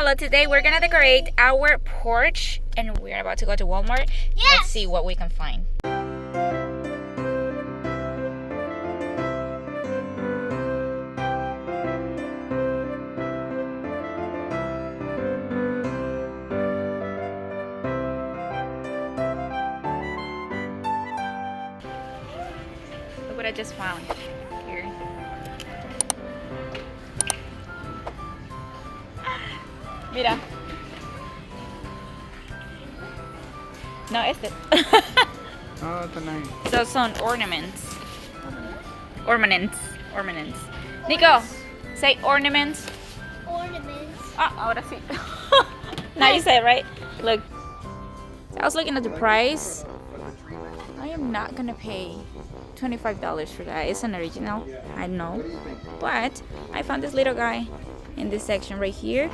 Hello, today we're gonna decorate our porch and we're about to go to Walmart. Yes. Let's see what we can find. Look what I just found here. Mira. No, este. Oh, it's a nice. So some ornaments. Ornaments. Nico, say ornaments. Ornaments. Ah, ahora sí. Now you say it right. Look. I was looking at the price. I am not gonna pay $25 for that. It's an original, I know. But I found this little guy in this section right here.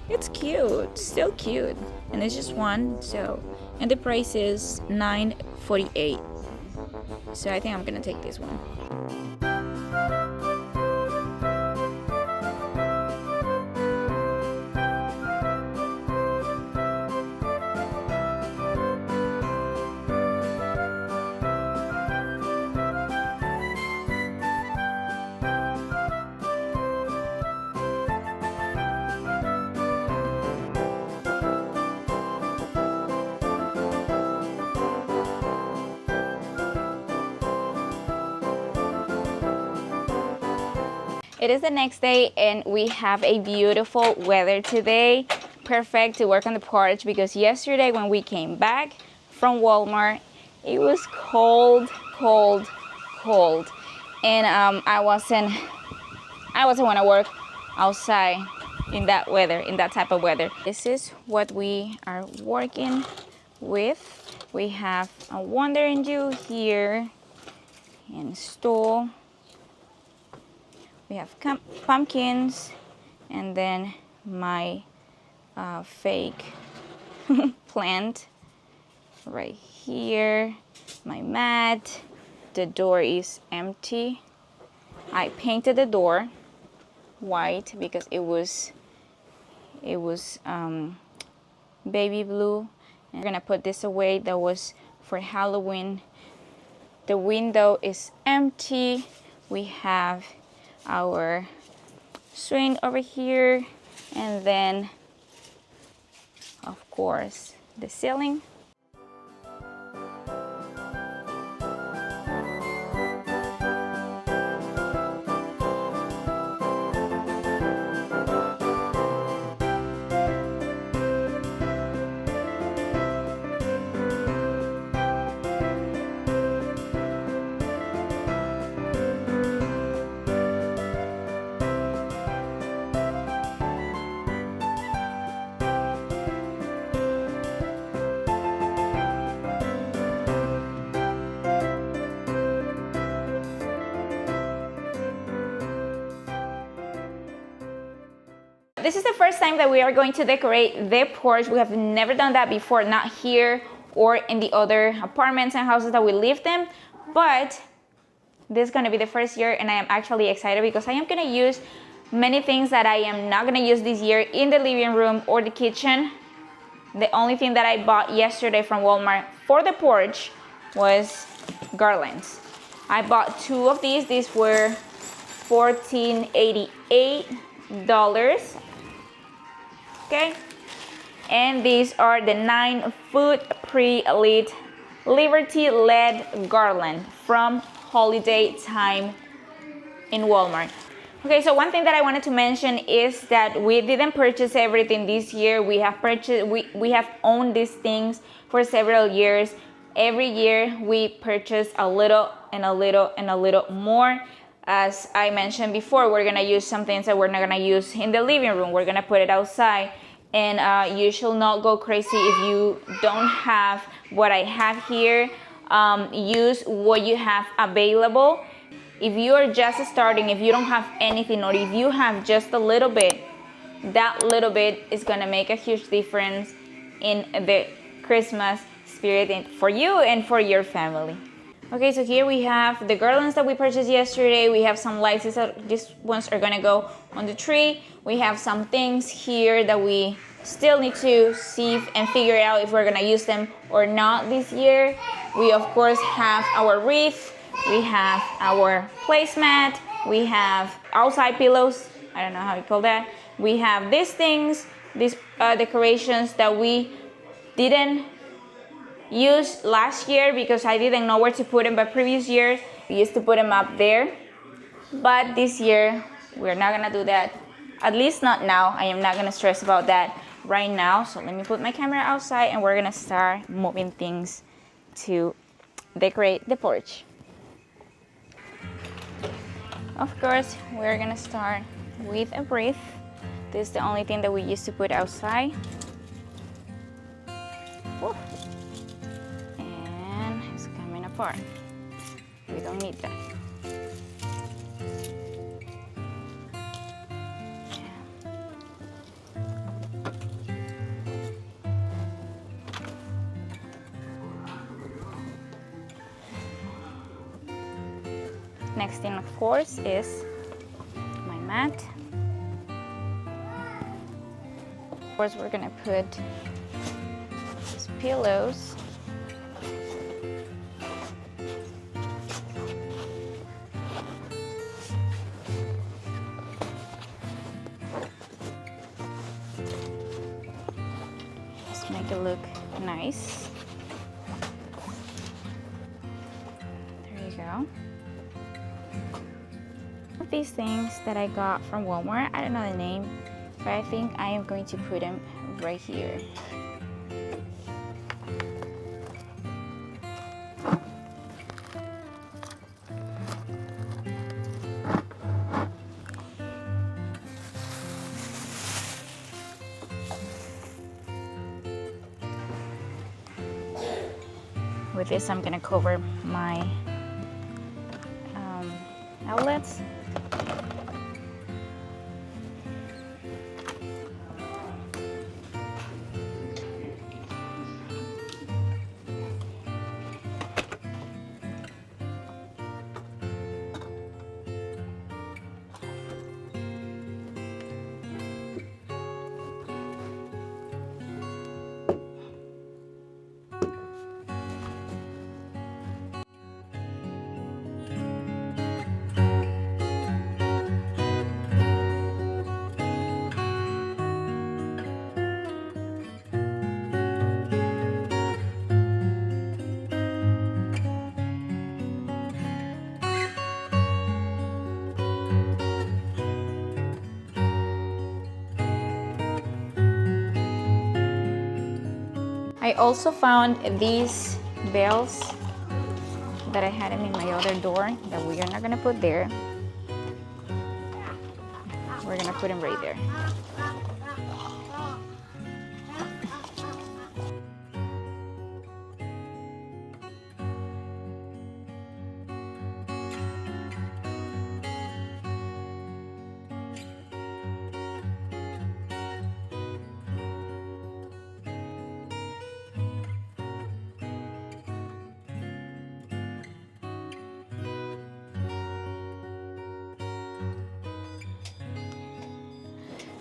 It's cute, still cute. And it's just one, so, and the price is $9.48. So I think I'm gonna take this one. It is the next day and we have a beautiful weather today. Perfect to work on the porch because yesterday when we came back from Walmart, it was cold. And I wasn't want to work outside in that weather, in that type of weather. This is what we are working with. We have a Wondering You here and stool. We have pumpkins, and then my fake plant right here. My mat. The door is empty. I painted the door white because it was baby blue. And we're gonna put this away. That was for Halloween. The window is empty. We have our swing over here, and then of course the ceiling. This is the first time that we are going to decorate the porch. We have never done that before, not here or in the other apartments and houses that we lived in. But this is going to be the first year and I am actually excited because I am going to use many things that I am not going to use this year in the living room or the kitchen. The only thing that I bought yesterday from Walmart for the porch was garlands. I bought two of these. These were $14.88. Okay, and these are the 9-foot pre-lit Liberty LED garland from Holiday Time in Walmart. Okay, so one thing that I wanted to mention is that we didn't purchase everything this year. We have owned these things for several years. Every year we purchase a little and a little and a little more. As I mentioned before, we're gonna use some things that we're not gonna use in the living room. We're gonna put it outside, and you should not go crazy if you don't have what I have here. Use what you have available. If you are just starting, if you don't have anything, or if you have just a little bit, that little bit is gonna make a huge difference in the Christmas spirit for you and for your family. Okay, so here we have the garlands that we purchased yesterday. We have some lights. These ones are gonna go on the tree. We have some things here that we still need to see and figure out if we're gonna use them or not this year. We of course have our wreath. We have our placemat. We have outside pillows. I don't know how you call that. We have these things, these decorations that we didn't used last year because I didn't know where to put them, but previous years we used to put them up there. But this year we're not gonna do that, at least not now. I am not gonna stress about that right now. So let me put my camera outside and we're gonna start moving things to decorate the porch. Of course, we're gonna start with a wreath. This is the only thing that we used to put outside. Woo. It's coming apart. We don't need that. Next thing, of course, is my mat. Of course, we're gonna put these pillows. Make it look nice. There you go. These things that I got from Walmart, I don't know the name, but I think I am going to put them right here. With this, I'm gonna cover my outlets. I also found these bells that I had them in my other door that we are not gonna put there. We're gonna put them right there.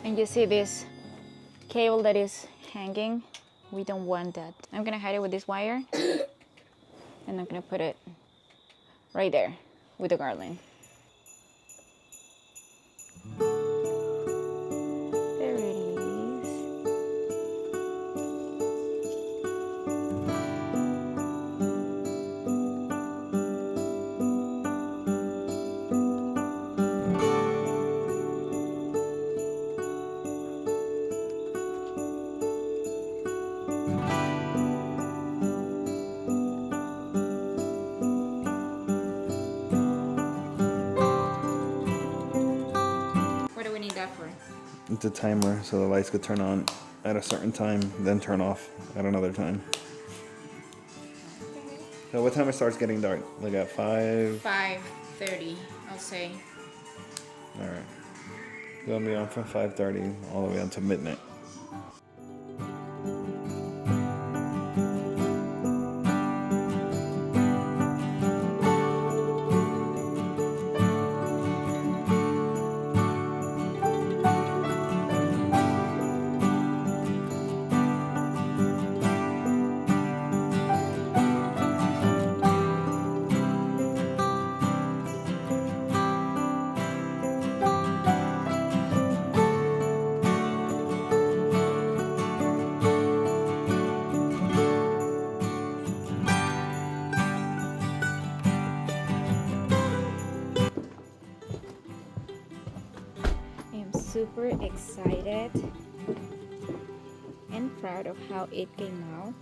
And you see this cable that is hanging? We don't want that. I'm gonna hide it with this wire and I'm gonna put it right there with the garland. There it is. It's a timer, so the lights could turn on at a certain time, then turn off at another time. So what time it starts getting dark? Like at 5? 5:30, I'll say. Alright. It'll be on from 5:30 all the way until midnight. super excited and proud of how it came out.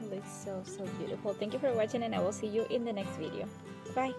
It looks so beautiful. Thank you for watching, and I will see you in the next video. Bye.